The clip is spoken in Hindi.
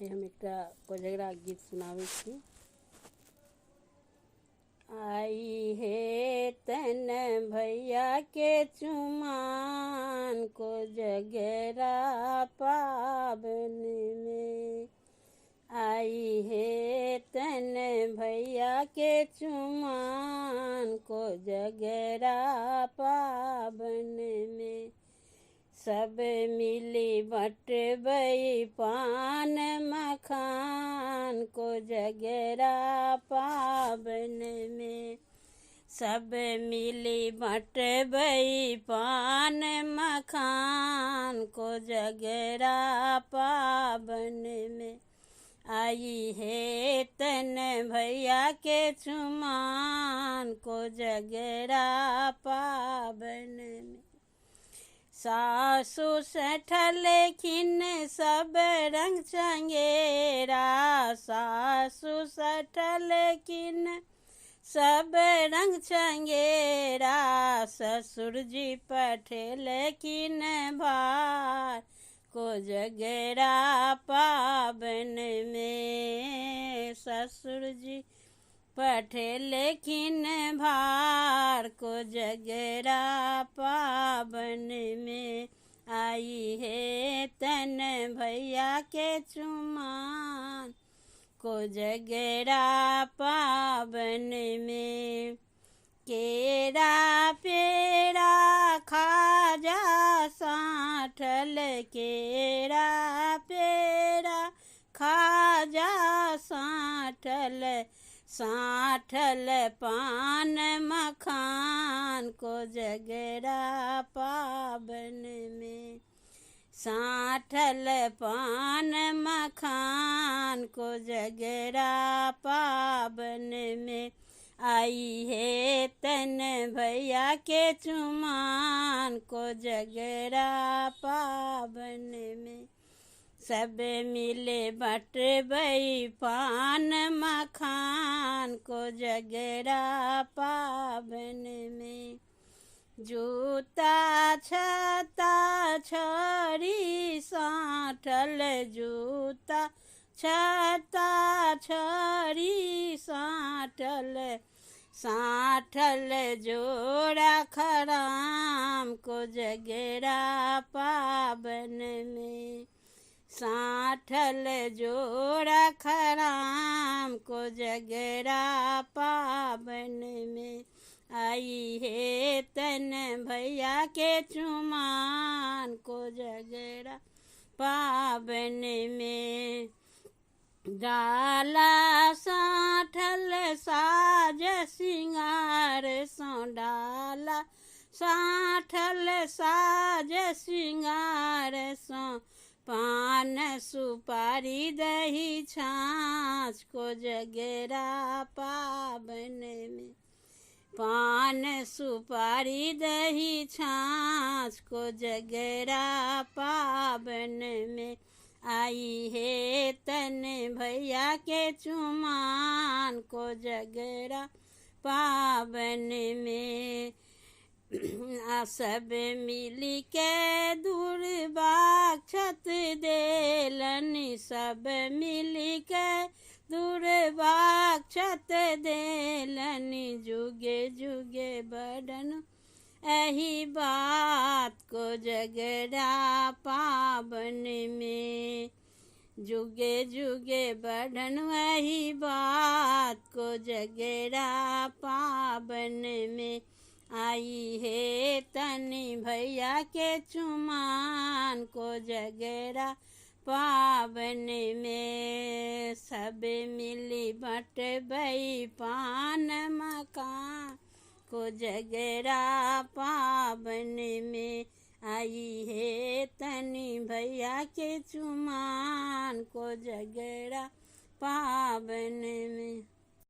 हम एक कोजगरा गीत सुनावे छी। आई हे तन भैया के चुमान कोजगरा पावन में। आई हे तन भैया के चुमान कोजगरा पावन में। सब मिली बटबई पान मखान कोजगरा पावन में। सब मिली बटबई पान मखान कोजगरा पावन में। आई है तन भैया के चुमान कोजगरा पावन में। सासु सठल खिन सब रंग चंगेरा। सासु सठल खिन सब रंग चंगेरा। ससुर जी पठेल खिन भार कोजगरा पावन में। ससुर जी पठेल खिन भार कोजगरा पावन में। आई है तन भैया के चुमान कोजगरा पावन में। केरा पेड़ा खाजा साठल केरा पेड़ा खाजा साठल। साठल पान मखान कोजगरा पावन में। साठल पान मखान कोजगरा पावन में। आई है तन भैया के चुमान कोजगरा पावन में। सब मिले बटबई पान मखान कोजगरा पावन में। जूता छता छड़ी साठल। जूता छता छड़ी साठल। साठल जोड़ा खराम कोजगरा पावन में। साठल जोड़ा खराम कोजगरा पावन में। आई है तन भैया के चुमान कोजगरा पावन में। डाला साठल साज सिंगार सो। डाला साठल साज सिंगार सो। पान सुपारी दही छाछ कोजगरा पावन में। पान सुपारी दही छाछ कोजगरा पावन में। आई है तन भैया के चुमान कोजगरा पावन में। सब मिली के दूर बाक्षत देलन। सब मिली के दूर बाक्षत देलन। जुगे जुगे बढ़न एही बात कोजगरा पावन में। जुगे जुगे बढ़न एही बात कोजगरा पावन में। आई है तन भैया के चुमान कोजगरा पावन में। सब मिली बटबई पान मकान कोजगरा पावन में। आई है तन भैया के चुमान कोजगरा पावन में।